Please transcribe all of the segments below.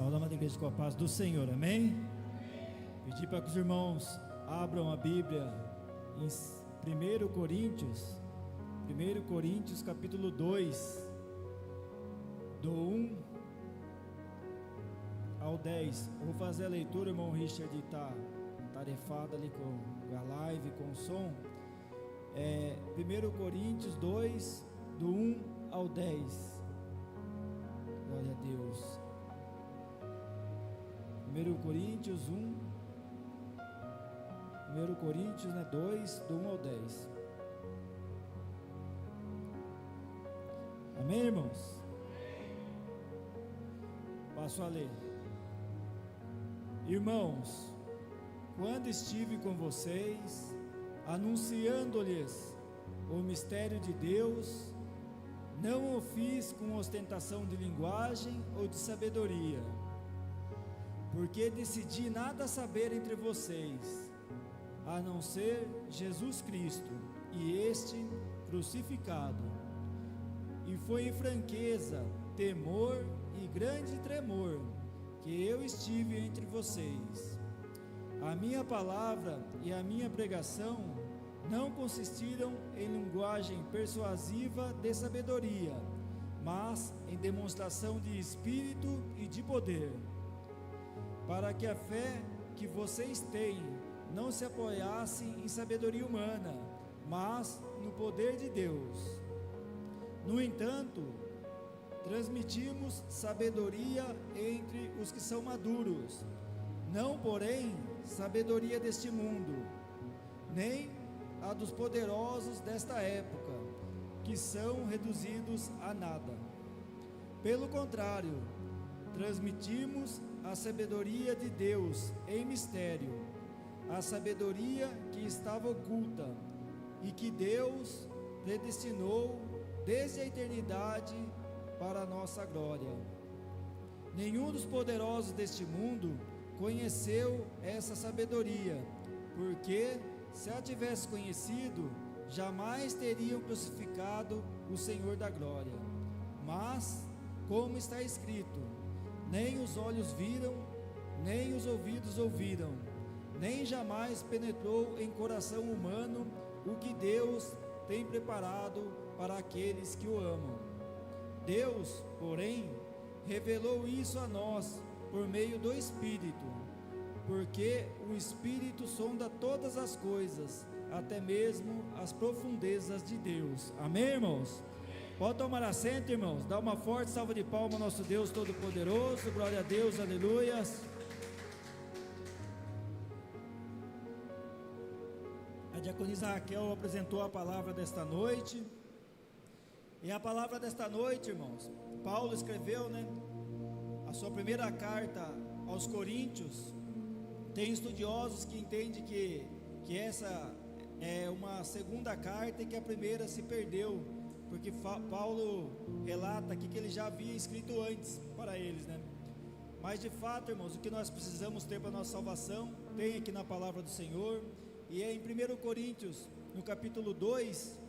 Saúde, amada igreja, com a paz do Senhor, amém? Pedir para que os irmãos abram a Bíblia em 1 Coríntios capítulo 2, do 1 ao 10. Eu vou fazer a leitura, o irmão Richard está tarefado ali com a live, com o som. 1 Coríntios 2, do 1 ao 10. Glória a Deus. 1 Coríntios 2, do 1 ao 10. Amém, irmãos? Passo a ler. Irmãos, quando estive com vocês, anunciando-lhes o mistério de Deus, não o fiz com ostentação de linguagem ou de sabedoria, porque decidi nada saber entre vocês, a não ser Jesus Cristo e este crucificado. E foi em franqueza, temor e grande tremor que eu estive entre vocês. A minha palavra e a minha pregação não consistiram em linguagem persuasiva de sabedoria, mas em demonstração de espírito e de poder, para que a fé que vocês têm não se apoiasse em sabedoria humana, mas no poder de Deus. No entanto, transmitimos sabedoria entre os que são maduros, não, porém, sabedoria deste mundo, nem a dos poderosos desta época, que são reduzidos a nada. Pelo contrário, transmitimos a sabedoria de Deus em mistério, a sabedoria que estava oculta e que Deus predestinou desde a eternidade para a nossa glória. Nenhum dos poderosos deste mundo conheceu essa sabedoria, porque se a tivesse conhecido, jamais teriam crucificado o Senhor da glória. Mas, como está escrito, nem os olhos viram, nem os ouvidos ouviram, nem jamais penetrou em coração humano o que Deus tem preparado para aqueles que o amam. Deus, porém, revelou isso a nós por meio do Espírito, porque o Espírito sonda todas as coisas, até mesmo as profundezas de Deus. Amém, irmãos? Pode tomar assento, irmãos. Dá uma forte salva de palmas ao nosso Deus Todo-Poderoso. Glória a Deus, aleluias. A diaconisa Raquel apresentou a palavra desta noite. E a palavra desta noite, irmãos, Paulo escreveu, a sua primeira carta aos Coríntios. Tem estudiosos que entendem que essa é uma segunda carta e que a primeira se perdeu, porque Paulo relata aqui que ele já havia escrito antes para eles, Mas de fato, irmãos, o que nós precisamos ter para a nossa salvação, tem aqui na palavra do Senhor, e é em 1 Coríntios, no capítulo 2,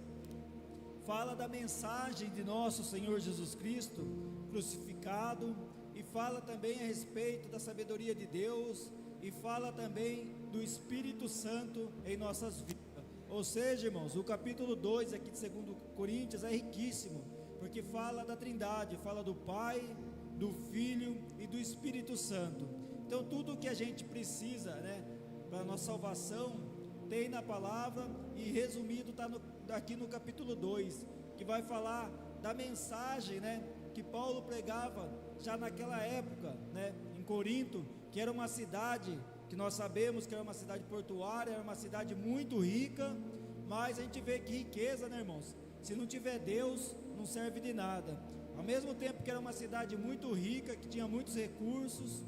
fala da mensagem de nosso Senhor Jesus Cristo, crucificado, e fala também a respeito da sabedoria de Deus, e fala também do Espírito Santo em nossas vidas. Ou seja, irmãos, o capítulo 2 aqui de 2 Coríntios é riquíssimo, porque fala da Trindade, fala do Pai, do Filho e do Espírito Santo. Então tudo o que a gente precisa, para a nossa salvação, tem na palavra, e resumido está aqui no capítulo 2, que vai falar da mensagem, que Paulo pregava já naquela época, em Corinto, que era uma cidade que nós sabemos que era uma cidade portuária, era uma cidade muito rica, mas a gente vê que riqueza, irmãos, se não tiver Deus, não serve de nada. Ao mesmo tempo que era uma cidade muito rica, que tinha muitos recursos,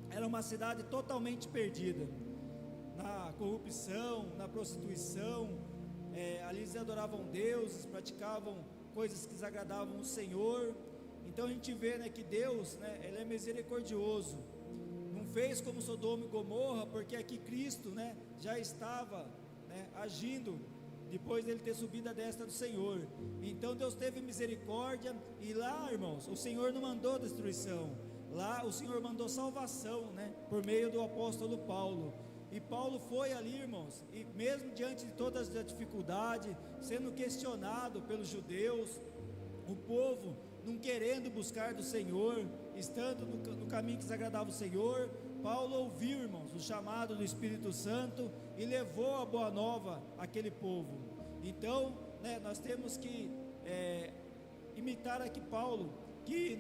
era uma cidade totalmente perdida na corrupção, na prostituição. Ali eles adoravam deuses, praticavam coisas que desagradavam o Senhor. Então a gente vê, que Deus, Ele é misericordioso, não fez como Sodoma e Gomorra, porque aqui Cristo, já estava, agindo, depois dele ter subido à destra do Senhor. Então Deus teve misericórdia, e lá, irmãos, o Senhor não mandou destruição, lá o Senhor mandou salvação, né, por meio do apóstolo Paulo. E Paulo foi ali, irmãos, e mesmo diante de todas as dificuldades, sendo questionado pelos judeus, o povo não querendo buscar do Senhor, estando no caminho que desagradava o Senhor, Paulo ouviu, irmãos, o chamado do Espírito Santo e levou a boa nova àquele povo. Então, né, nós temos que imitar aqui Paulo, que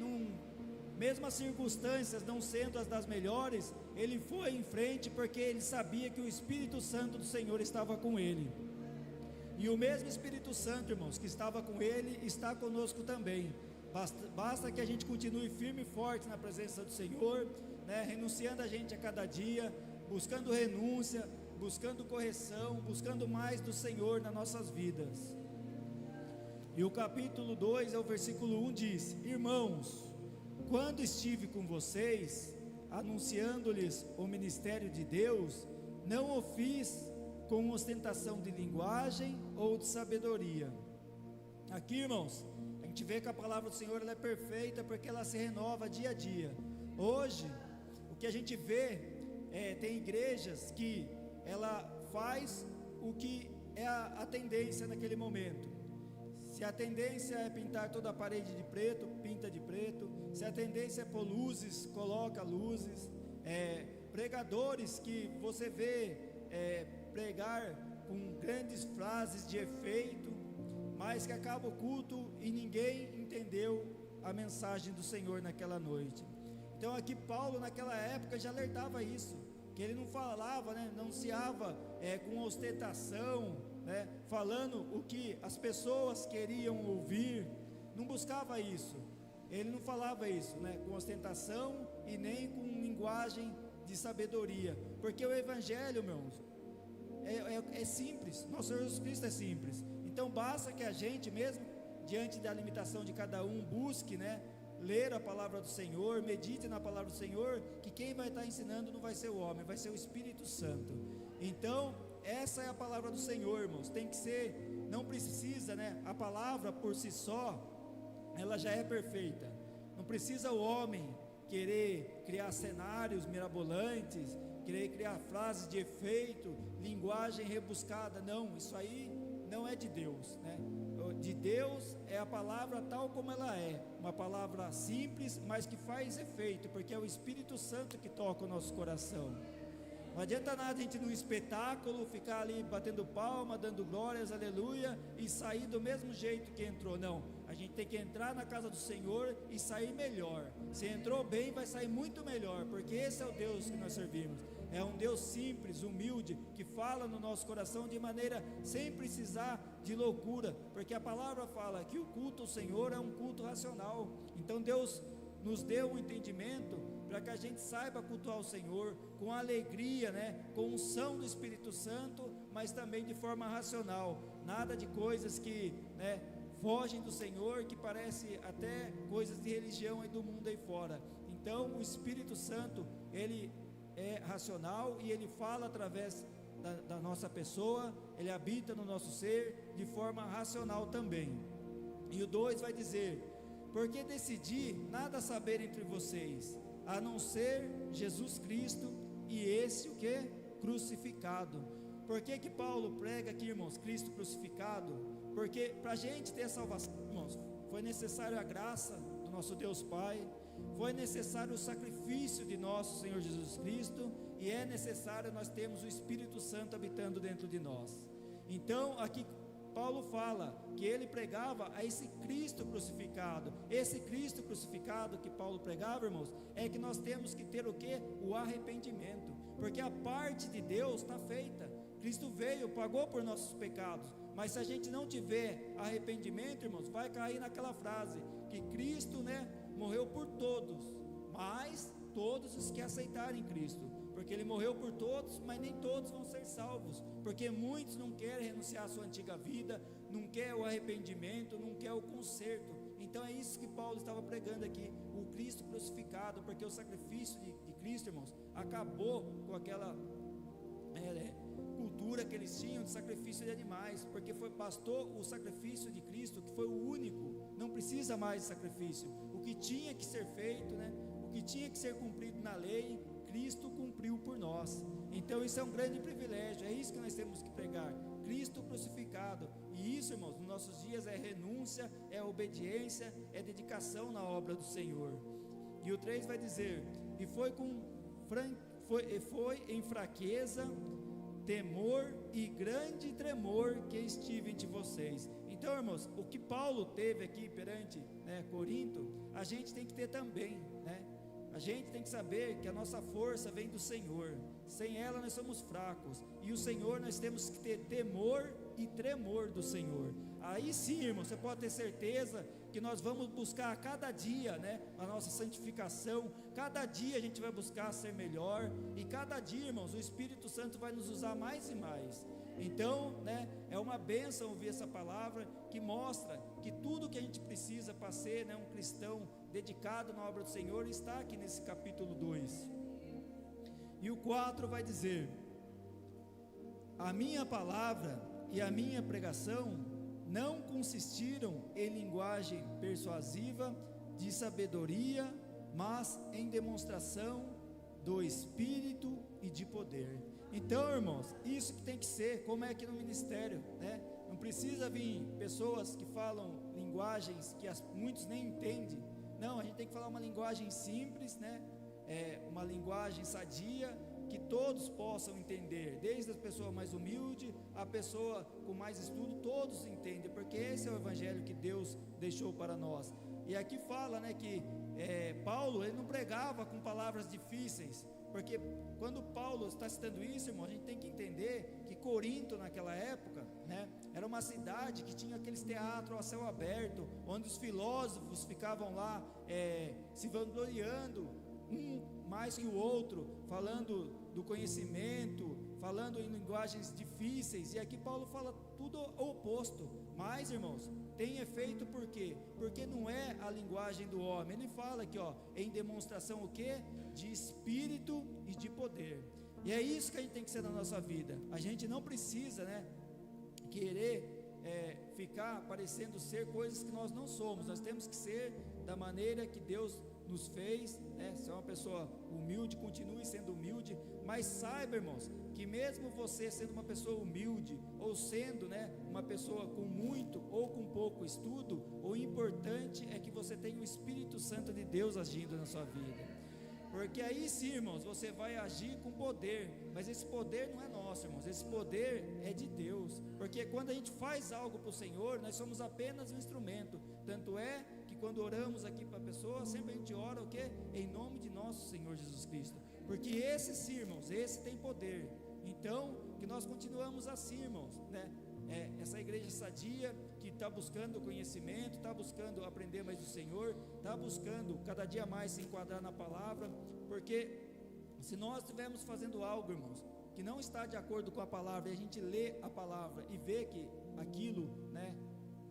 mesmo as circunstâncias não sendo as das melhores, ele foi em frente porque ele sabia que o Espírito Santo do Senhor estava com ele. E o mesmo Espírito Santo, irmãos, que estava com ele, está conosco também. Basta que a gente continue firme e forte na presença do Senhor, né, renunciando a gente a cada dia, buscando renúncia, buscando correção, buscando mais do Senhor nas nossas vidas. E o capítulo 2, o versículo 1 diz: irmãos, quando estive com vocês, anunciando-lhes o ministério de Deus, não o fiz com ostentação de linguagem ou de sabedoria. Aqui, irmãos, a gente vê que a palavra do Senhor ela é perfeita porque ela se renova dia a dia. Hoje, o que a gente vê, tem igrejas que ela faz o que é a tendência naquele momento. Se a tendência é pintar toda a parede de preto, pinta de preto. Se a tendência é pôr luzes, coloca luzes. Pregadores que você vê pregar com grandes frases de efeito, mas que acaba o culto e ninguém entendeu a mensagem do Senhor naquela noite. Então aqui Paulo naquela época já alertava isso, que ele não falava, né, não anunciava com ostentação, né, falando o que as pessoas queriam ouvir, não buscava isso, ele não falava isso, né, com ostentação e nem com linguagem de sabedoria, porque o Evangelho, meus, é simples, nosso Senhor Jesus Cristo é simples. Então basta que a gente, mesmo diante da limitação de cada um, busque, né, ler a palavra do Senhor, medite na palavra do Senhor, que quem vai estar ensinando não vai ser o homem, vai ser o Espírito Santo. Então essa é a palavra do Senhor, irmãos, tem que ser, não precisa, né, a palavra por si só, ela já é perfeita, não precisa o homem querer criar cenários mirabolantes, querer criar frases de efeito, linguagem rebuscada, não, isso aí não é de Deus, né? De Deus é a palavra tal como ela é, uma palavra simples, mas que faz efeito, porque é o Espírito Santo que toca o nosso coração. Não adianta nada a gente num espetáculo ficar ali batendo palma, dando glórias, aleluia, e sair do mesmo jeito que entrou. Não, a gente tem que entrar na casa do Senhor e sair melhor. Se entrou bem, vai sair muito melhor, porque esse é o Deus que nós servimos. É um Deus simples, humilde, que fala no nosso coração de maneira sem precisar de loucura, porque a palavra fala que o culto ao Senhor é um culto racional. Então Deus nos deu um entendimento para que a gente saiba cultuar o Senhor com alegria, né, com unção do Espírito Santo, mas também de forma racional, nada de coisas que, né, fogem do Senhor, que parece até coisas de religião aí do mundo aí fora. Então o Espírito Santo, ele é racional e ele fala através da nossa pessoa, ele habita no nosso ser de forma racional também. E o 2 vai dizer: porque decidi nada saber entre vocês, a não ser Jesus Cristo e esse o que? Crucificado. Por que Paulo prega aqui, irmãos, Cristo crucificado? Porque para a gente ter salvação, irmãos, foi necessário a graça do nosso Deus Pai, foi necessário o sacrifício de nosso Senhor Jesus Cristo, e é necessário nós termos o Espírito Santo habitando dentro de nós. Então aqui Paulo fala que ele pregava a esse Cristo crucificado. Esse Cristo crucificado que Paulo pregava, irmãos, é que nós temos que ter o que? O arrependimento, porque a parte de Deus está feita. Cristo veio, pagou por nossos pecados, mas se a gente não tiver arrependimento, irmãos, vai cair naquela frase, que Cristo, né, morreu por todos, mas todos os que aceitarem Cristo, porque Ele morreu por todos, mas nem todos vão ser salvos, porque muitos não querem renunciar à sua antiga vida, não quer o arrependimento, não quer o conserto. Então é isso que Paulo estava pregando aqui, o Cristo crucificado, porque o sacrifício de Cristo, irmãos, acabou com aquela cultura que eles tinham de sacrifício de animais, porque bastou o sacrifício de Cristo, que foi o único, não precisa mais de sacrifício. O que tinha que ser feito, né? O que tinha que ser cumprido na lei, Cristo cumpriu por nós. Então isso é um grande privilégio, é isso que nós temos que pregar, Cristo crucificado. E isso, irmãos, nos nossos dias é renúncia, é obediência, é dedicação na obra do Senhor. E o 3 vai dizer: e foi em fraqueza, temor e grande tremor que estive entre vocês. Então, irmãos, o que Paulo teve aqui perante, Corinto, a gente tem que ter também, A gente tem que saber que a nossa força vem do Senhor. Sem ela nós somos fracos. E o Senhor, nós temos que ter temor e tremor do Senhor. Aí sim, irmão, você pode ter certeza que nós vamos buscar a cada dia, a nossa santificação. Cada dia a gente vai buscar ser melhor. E cada dia, irmãos, o Espírito Santo vai nos usar mais e mais. Então, é uma bênção ouvir essa palavra que mostra que tudo que a gente precisa para ser, um cristão dedicado na obra do Senhor está aqui nesse capítulo 2. E o 4 vai dizer: a minha palavra e a minha pregação não consistiram em linguagem persuasiva de sabedoria, mas em demonstração do Espírito e de poder. Então, irmãos, isso que tem que ser, como é aqui no ministério, Não precisa vir pessoas que falam linguagens que muitos nem entendem. Não, a gente tem que falar uma linguagem simples, uma linguagem sadia, que todos possam entender, desde a pessoa mais humilde, a pessoa com mais estudo, todos entendem, porque esse é o evangelho que Deus deixou para nós. E aqui fala, que Paulo, ele não pregava com palavras difíceis, porque quando Paulo está citando isso, irmão, a gente tem que entender que Corinto naquela época, era uma cidade que tinha aqueles teatros a céu aberto, onde os filósofos ficavam lá se vangloriando, um mais que o outro, falando do conhecimento, falando em linguagens difíceis. E aqui Paulo fala tudo o oposto. Mas, irmãos, tem efeito por quê? Porque não é a linguagem do homem. Ele fala aqui, em demonstração o quê? De espírito e de poder. E é isso que a gente tem que ser na nossa vida. A gente não precisa, querer ficar parecendo ser coisas que nós não somos. Nós temos que ser da maneira que Deus nos fez, Se é uma pessoa humilde, continue sendo humilde, mas saiba, irmãos, que mesmo você sendo uma pessoa humilde, ou sendo, uma pessoa com muito ou com pouco estudo, o importante é que você tenha o Espírito Santo de Deus agindo na sua vida. Porque aí sim, irmãos, você vai agir com poder, mas esse poder não é nosso, irmãos, esse poder é de Deus, porque quando a gente faz algo para o Senhor, nós somos apenas um instrumento. Tanto é que quando oramos aqui para a pessoa, sempre a gente ora o quê? Em nome de nosso Senhor Jesus Cristo, porque esse sim, irmãos, esse tem poder. Então, que nós continuamos assim, irmãos, essa igreja sadia, que está buscando conhecimento, está buscando aprender mais do Senhor, está buscando cada dia mais se enquadrar na palavra, porque se nós estivermos fazendo algo, irmãos, que não está de acordo com a palavra, e a gente lê a palavra e vê que aquilo,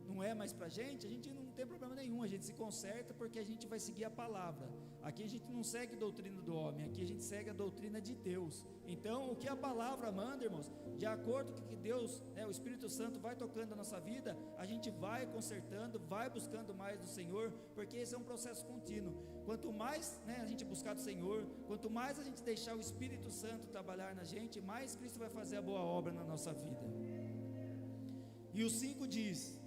não é mais para a gente não tem problema nenhum, a gente se conserta, porque a gente vai seguir a palavra. Aqui a gente não segue a doutrina do homem, aqui a gente segue a doutrina de Deus. Então, o que a palavra manda, irmãos, de acordo com o que Deus, o Espírito Santo vai tocando na nossa vida, a gente vai consertando, vai buscando mais do Senhor, porque esse é um processo contínuo. Quanto mais, a gente buscar do Senhor, quanto mais a gente deixar o Espírito Santo trabalhar na gente, mais Cristo vai fazer a boa obra na nossa vida. E o 5 diz: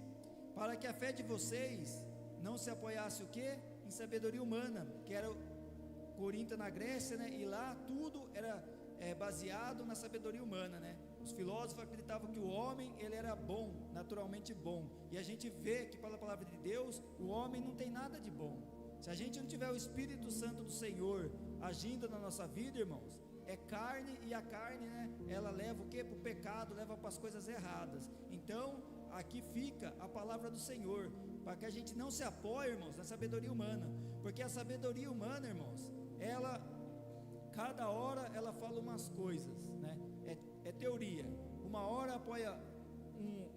para que a fé de vocês não se apoiasse o quê? Em sabedoria humana, que era Corinto na Grécia, e lá tudo era baseado na sabedoria humana, Os filósofos acreditavam que o homem, ele era bom, naturalmente bom, e a gente vê que pela palavra de Deus, o homem não tem nada de bom. Se a gente não tiver o Espírito Santo do Senhor agindo na nossa vida, irmãos, é carne, e a carne, ela leva o quê? Para o pecado, leva para as coisas erradas. Então, aqui fica a palavra do Senhor, para que a gente não se apoie, irmãos, na sabedoria humana, porque a sabedoria humana, irmãos, ela, cada hora ela fala umas coisas, é teoria. Uma hora apoia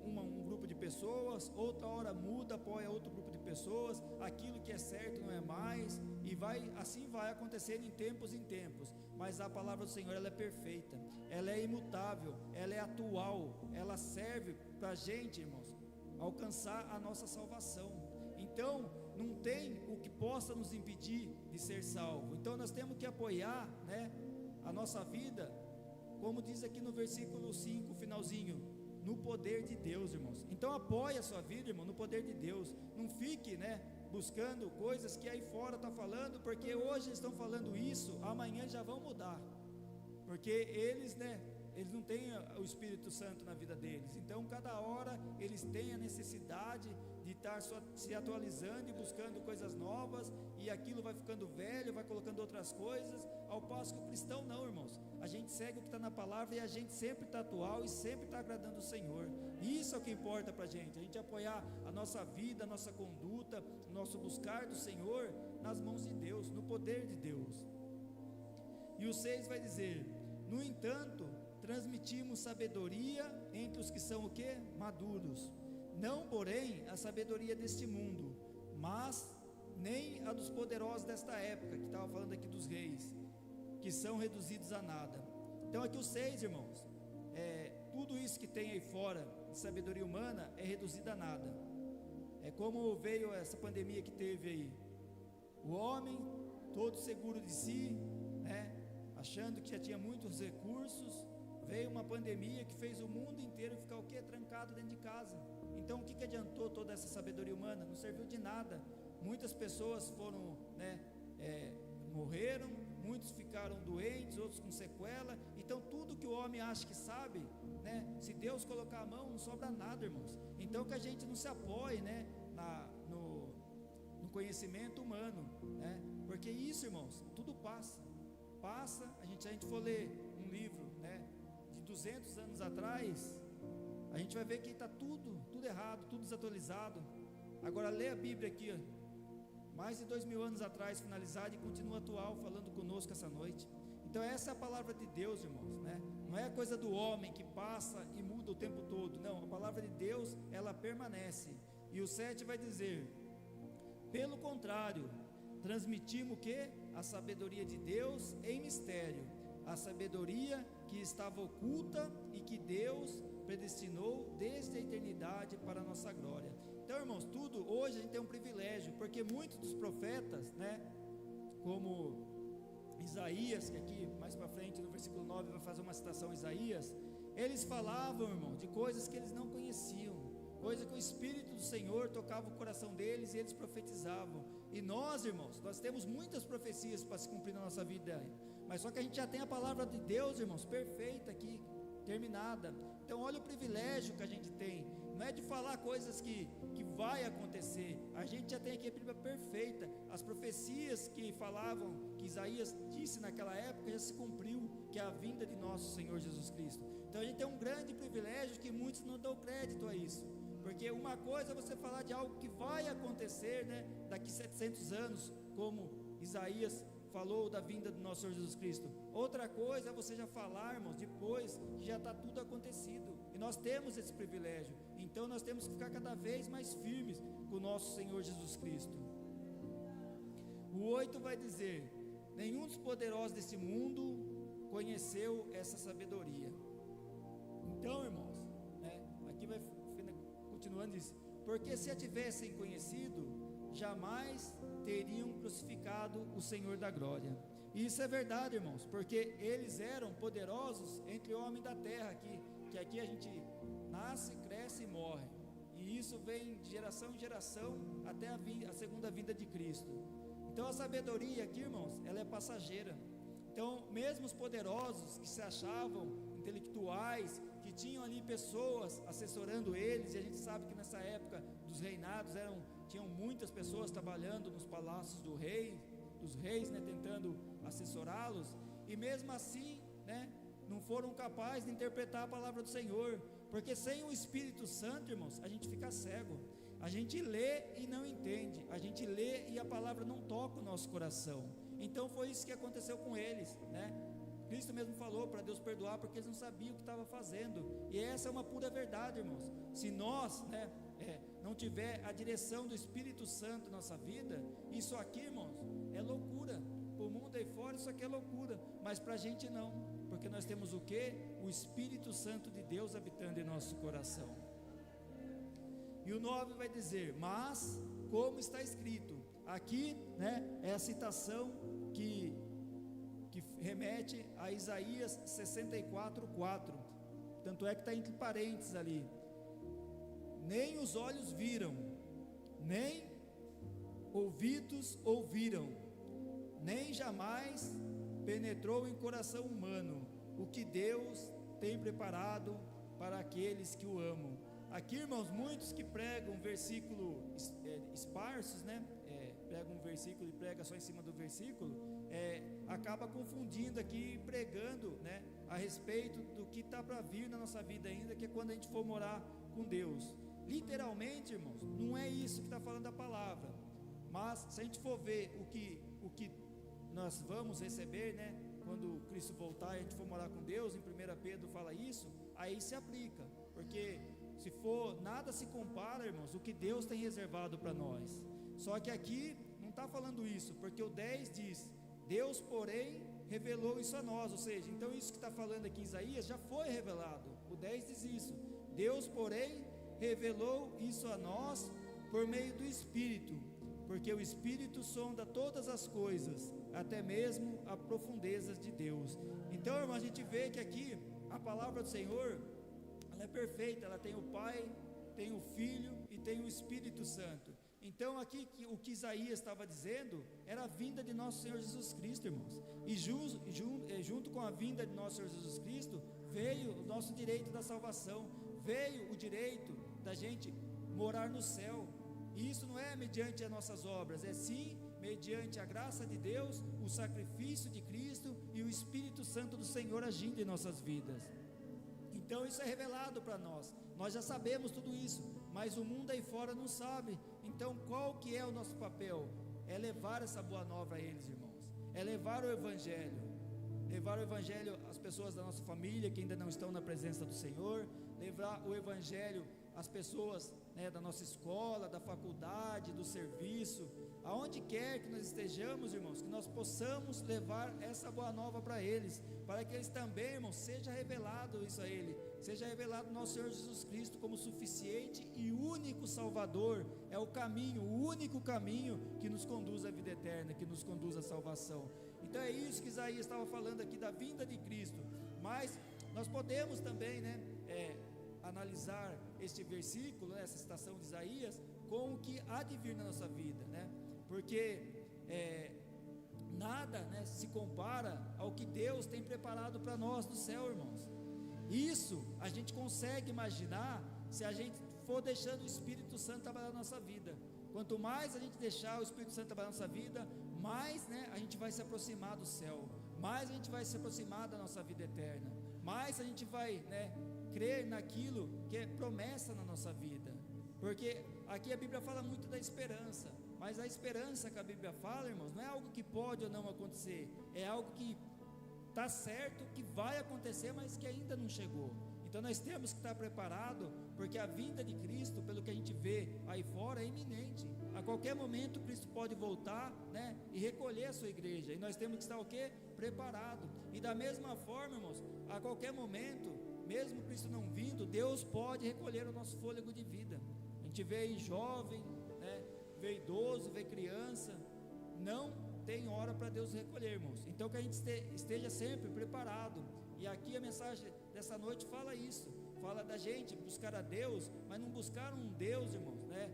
um grupo de pessoas, outra hora muda, apoia outro grupo de pessoas, aquilo que é certo não é mais, e assim vai acontecendo em tempos em tempos. Mas a palavra do Senhor, ela é perfeita, ela é imutável, ela é atual, ela serve para a gente, irmãos, alcançar a nossa salvação. Então, não tem o que possa nos impedir de ser salvo. Então nós temos que apoiar, né, a nossa vida, como diz aqui no versículo 5, finalzinho, no poder de Deus, irmãos. Então apoie a sua vida, irmão, no poder de Deus. Não fique, né, buscando coisas que aí fora está falando, porque hoje eles estão falando isso, amanhã já vão mudar, porque eles, né, eles não têm o Espírito Santo na vida deles. Então cada hora eles têm a necessidade de estar se atualizando e buscando coisas novas, e aquilo vai ficando velho, vai colocando outras coisas, ao passo que o cristão não, irmãos. A gente segue o que está na palavra, e a gente sempre está atual, e sempre está agradando o Senhor. Isso é o que importa para a gente apoiar a nossa vida, a nossa conduta, o nosso buscar do Senhor nas mãos de Deus, no poder de Deus. E o 6 vai dizer: no entanto, transmitimos sabedoria entre os que são o quê? Maduros, não porém a sabedoria deste mundo, mas nem a dos poderosos desta época, que estava falando aqui dos reis, que são reduzidos a nada. Então aqui o 6, irmãos, tudo isso que tem aí fora de sabedoria humana é reduzido a nada. É como veio essa pandemia que teve aí, o homem todo seguro de si, né, achando que já tinha muitos recursos, veio uma pandemia que fez o mundo inteiro ficar o quê? Trancado dentro de casa. Então o que adiantou toda essa sabedoria humana? Não serviu de nada. Muitas pessoas foram, né, morreram, muitos ficaram doentes, outros com sequela. Então tudo que o homem acha que sabe, né, se Deus colocar a mão, não sobra nada, irmãos. Então que a gente não se apoie, né, no conhecimento humano, né, porque isso, irmãos, tudo passa. A gente for ler um livro, né, de 200 anos atrás, a gente vai ver que está tudo errado, tudo desatualizado. Agora lê a Bíblia aqui, mais de 2000 anos atrás, finalizada, e continua atual, falando conosco essa noite. Então essa é a palavra de Deus, irmãos, né? Não é a coisa do homem que passa e muda o tempo todo. Não, a palavra de Deus, ela permanece. E o 7 vai dizer: pelo contrário, transmitimos o que? A sabedoria de Deus em mistério, a sabedoria que estava oculta e que Deus predestinou desde a eternidade para a nossa glória. Então, irmãos, tudo, hoje a gente tem um privilégio, porque muitos dos profetas, né, como Isaías, que aqui mais para frente no versículo 9 vai fazer uma citação a Isaías, eles falavam, irmão, de coisas que eles não conheciam, coisa que o Espírito do Senhor tocava o coração deles, e eles profetizavam. E nós, irmãos, nós temos muitas profecias para se cumprir na nossa vida, mas só que a gente já tem a palavra de Deus, irmãos, perfeita aqui, terminada. Então olha o privilégio que a gente tem, não é de falar coisas que vai acontecer, a gente já tem aqui a Bíblia perfeita, as profecias que falavam, que Isaías disse naquela época, já se cumpriu, que é a vinda de nosso Senhor Jesus Cristo. Então a gente tem um grande privilégio que muitos não dão crédito a isso, porque uma coisa é você falar de algo que vai acontecer, né, daqui 700 anos, como Isaías falou da vinda do nosso Senhor Jesus Cristo. Outra coisa é você já falar, irmãos, depois que já está tudo acontecido, e nós temos esse privilégio. Então nós temos que ficar cada vez mais firmes com o nosso Senhor Jesus Cristo. O 8 vai dizer: nenhum dos poderosos desse mundo conheceu essa sabedoria. Então, irmãos, né, aqui vai continuando isso: porque se a tivessem conhecido, jamais teriam crucificado o Senhor da glória. E isso é verdade, irmãos, porque eles eram poderosos entre homens da terra, que aqui a gente nasce, cresce e morre, e isso vem de geração em geração até a segunda vinda de Cristo. Então a sabedoria aqui, irmãos, ela é passageira. Então mesmo os poderosos que se achavam intelectuais, que tinham ali pessoas assessorando eles, e a gente sabe que nessa época dos reinados tinham muitas pessoas trabalhando nos palácios dos reis, né, tentando assessorá-los, e mesmo assim, né, não foram capazes de interpretar a palavra do Senhor, porque sem o Espírito Santo, irmãos, a gente fica cego. A gente lê e não entende, a gente lê e a palavra não toca o nosso coração. Então foi isso que aconteceu com eles, né? Cristo mesmo falou para Deus perdoar, porque eles não sabiam o que estavam fazendo. E essa é uma pura verdade, irmãos. Se nós, né, não tiver a direção do Espírito Santo na nossa vida, isso aqui, irmãos, é loucura. Para o mundo aí fora isso aqui é loucura, mas para a gente não, porque nós temos o quê? O Espírito Santo de Deus habitando em nosso coração. E o 9 vai dizer: mas, como está escrito, aqui, né, é a citação que remete a Isaías 64:4, tanto é que está entre parênteses ali: nem os olhos viram, nem ouvidos ouviram, nem jamais penetrou em coração humano o que Deus tem preparado para aqueles que o amam. Aqui, irmãos, muitos que pregam versículo esparsos, né? Pregam um versículo e prega só em cima do versículo, acaba confundindo aqui, pregando, né, a respeito do que está para vir na nossa vida ainda, que é quando a gente for morar com Deus. Literalmente, irmãos, não é isso que está falando a palavra, mas se a gente for ver o que nós vamos receber, né, quando Cristo voltar e a gente for morar com Deus, em 1 Pedro fala isso, aí se aplica, porque se for, nada se compara, irmãos, o que Deus tem reservado para nós. Só que aqui não está falando isso, porque o 10 diz: Deus, porém, revelou isso a nós, ou seja, então isso que está falando aqui em Isaías já foi revelado. O 10 diz isso: Deus, porém, revelou isso a nós por meio do Espírito, porque o Espírito sonda todas as coisas, até mesmo as profundezas de Deus. Então, irmão, a gente vê que aqui a palavra do Senhor, ela é perfeita, ela tem o Pai, tem o Filho e tem o Espírito Santo. Então aqui o que Isaías estava dizendo era a vinda de nosso Senhor Jesus Cristo, irmãos, e junto com a vinda de nosso Senhor Jesus Cristo, veio o nosso direito da salvação, veio o direito da gente morar no céu. E isso não é mediante as nossas obras, é sim mediante a graça de Deus, o sacrifício de Cristo e o Espírito Santo do Senhor agindo em nossas vidas. Então isso é revelado para nós, nós já sabemos tudo isso, mas o mundo aí fora não sabe. Então qual que é o nosso papel? É levar essa boa nova a eles, irmãos, é levar o Evangelho às pessoas da nossa família que ainda não estão na presença do Senhor, levar o Evangelho às pessoas, né, da nossa escola, da faculdade, do serviço, aonde quer que nós estejamos, irmãos, que nós possamos levar essa boa nova para eles, para que eles também, irmãos, seja revelado isso a ele, seja revelado nosso Senhor Jesus Cristo como suficiente e único Salvador, é o caminho, o único caminho que nos conduz à vida eterna, que nos conduz à salvação. Então é isso que Isaías estava falando aqui, da vinda de Cristo. Mas nós podemos também, né, analisar este versículo, essa citação de Isaías, com o que há de vir na nossa vida, né? Porque nada, né, se compara ao que Deus tem preparado para nós no céu, irmãos. Isso a gente consegue imaginar se a gente for deixando o Espírito Santo trabalhar na nossa vida. Quanto mais a gente deixar o Espírito Santo trabalhar na nossa vida, mais, né, a gente vai se aproximar do céu, mais a gente vai se aproximar da nossa vida eterna, mais a gente vai, né, crer naquilo que é promessa na nossa vida. Porque aqui a Bíblia fala muito da esperança, mas a esperança que a Bíblia fala, irmãos, não é algo que pode ou não acontecer, é algo que está certo, que vai acontecer, mas que ainda não chegou. Então nós temos que estar preparados, porque a vinda de Cristo, pelo que a gente vê aí fora, é iminente. A qualquer momento Cristo pode voltar, né, e recolher a sua igreja, e nós temos que estar o quê? Preparado. E da mesma forma, irmãos, a qualquer momento, mesmo Cristo não vindo, Deus pode recolher o nosso fôlego de vida. A gente vê aí jovem, né, vê idoso, vê criança, não tem hora para Deus recolher, irmãos. Então que a gente esteja sempre preparado. E aqui a mensagem dessa noite fala isso, fala da gente buscar a Deus, mas não buscar um Deus, irmãos, né,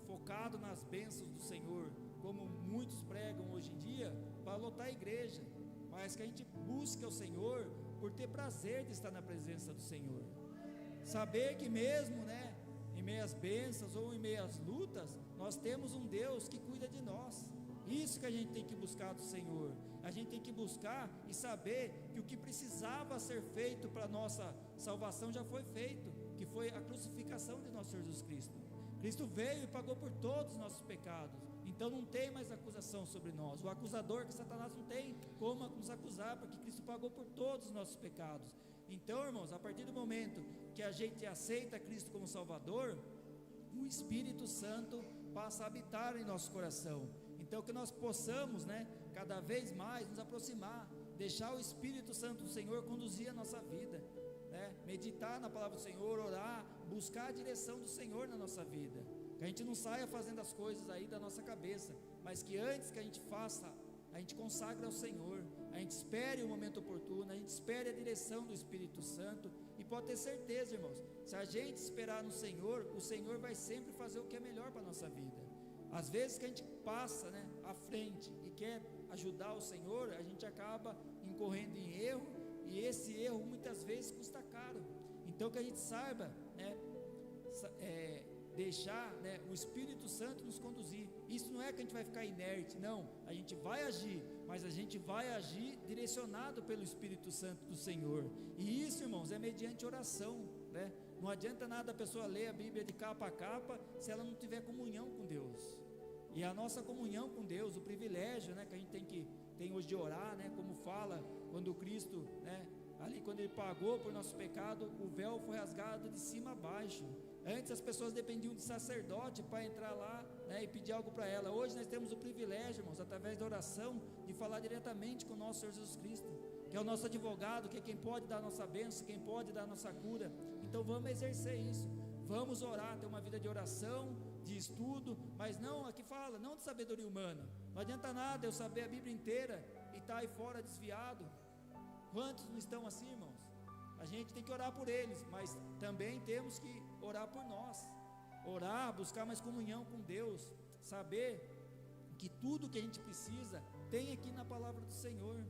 focado nas bênçãos do Senhor, como muitos pregam hoje em dia, para lotar a igreja, mas que a gente busque ao Senhor por ter prazer de estar na presença do Senhor, saber que mesmo, né, em meio às bênçãos ou em meio às lutas, nós temos um Deus que cuida de nós. Isso que a gente tem que buscar do Senhor. A gente tem que buscar e saber que o que precisava ser feito para a nossa salvação já foi feito, que foi a crucificação de nosso Senhor Jesus Cristo. Cristo veio e pagou por todos os nossos pecados, então não tem mais acusação sobre nós. O acusador, que Satanás, não tem como nos acusar, porque Cristo pagou por todos os nossos pecados. Então, irmãos, a partir do momento que a gente aceita Cristo como Salvador, o Espírito Santo passa a habitar em nosso coração. Então que nós possamos, né, cada vez mais nos aproximar, deixar o Espírito Santo do Senhor conduzir a nossa vida, né, meditar na palavra do Senhor, orar, buscar a direção do Senhor na nossa vida, que a gente não saia fazendo as coisas aí da nossa cabeça, mas que antes que a gente faça, a gente consagre ao Senhor, a gente espere o momento oportuno, a gente espere a direção do Espírito Santo, e pode ter certeza, irmãos, se a gente esperar no Senhor, o Senhor vai sempre fazer o que é melhor para a nossa vida. Às vezes que a gente passa, né, à frente e quer ajudar o Senhor, a gente acaba incorrendo em erro, e esse erro muitas vezes custa caro. Então que a gente saiba, né, deixar, né, o Espírito Santo nos conduzir. Isso não é que a gente vai ficar inerte, não, a gente vai agir, mas a gente vai agir direcionado pelo Espírito Santo do Senhor, e isso, irmãos, é mediante oração, né? Não adianta nada a pessoa ler a Bíblia de capa a capa, se ela não tiver comunhão com Deus, e a nossa comunhão com Deus, o privilégio, né, que a gente tem hoje de orar, né, como fala, quando Cristo, né, ali quando Ele pagou por nosso pecado, o véu foi rasgado de cima a baixo. Antes as pessoas dependiam de sacerdote para entrar lá, né, e pedir algo para ela. Hoje nós temos o privilégio, irmãos, através da oração, de falar diretamente com o nosso Senhor Jesus Cristo, que é o nosso advogado, que é quem pode dar a nossa bênção, quem pode dar a nossa cura. Então vamos exercer isso, vamos orar, ter uma vida de oração, de estudo, mas não, aqui fala, não de sabedoria humana. Não adianta nada eu saber a Bíblia inteira e estar aí fora desviado. Quantos não estão assim, irmãos? A gente tem que orar por eles, mas também temos que orar por nós, orar, buscar mais comunhão com Deus, saber que tudo que a gente precisa tem aqui na palavra do Senhor.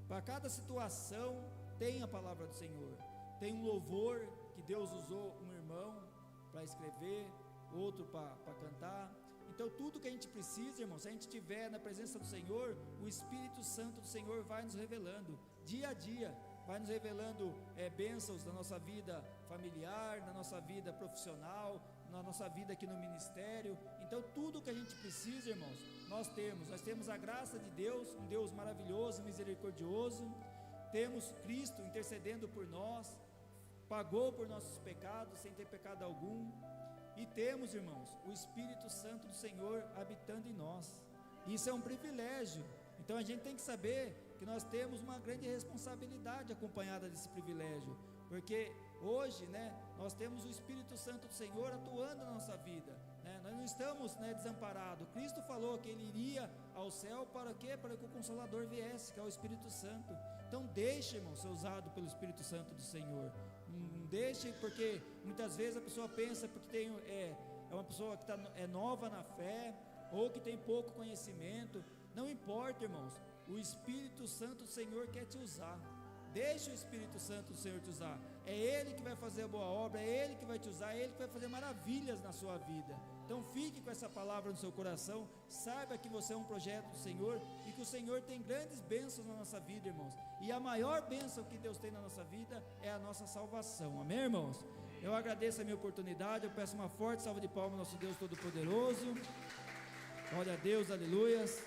Para cada situação tem a palavra do Senhor. Tem um louvor que Deus usou um irmão para escrever, outro para cantar. Então tudo que a gente precisa, irmãos, se a gente estiver na presença do Senhor, o Espírito Santo do Senhor vai nos revelando, dia a dia, vai nos revelando bênçãos da nossa vida familiar, na nossa vida profissional, na nossa vida aqui no ministério. Então tudo que a gente precisa, irmãos, nós temos a graça de Deus, um Deus maravilhoso, misericordioso, temos Cristo intercedendo por nós, pagou por nossos pecados sem ter pecado algum, e temos, irmãos, o Espírito Santo do Senhor habitando em nós. Isso é um privilégio. Então a gente tem que saber que nós temos uma grande responsabilidade acompanhada desse privilégio, porque hoje, né, nós temos o Espírito Santo do Senhor atuando na nossa vida, né? Nós não estamos, né, desamparados. Cristo falou que Ele iria ao céu para quê? Para que o Consolador viesse, que é o Espírito Santo. Então deixe, irmão, ser usado pelo Espírito Santo do Senhor. Não deixe, porque muitas vezes a pessoa pensa, porque é uma pessoa que é nova na fé, ou que tem pouco conhecimento. Não importa, irmãos, o Espírito Santo do Senhor quer te usar. Deixa o Espírito Santo do Senhor te usar. É Ele que vai fazer a boa obra, é Ele que vai te usar, é Ele que vai fazer maravilhas na sua vida. Então fique com essa palavra no seu coração, saiba que você é um projeto do Senhor, e que o Senhor tem grandes bênçãos na nossa vida, irmãos, e a maior bênção que Deus tem na nossa vida é a nossa salvação, amém, irmãos? Eu agradeço a minha oportunidade, eu peço uma forte salva de palmas ao nosso Deus Todo-Poderoso. Glória a Deus, aleluias.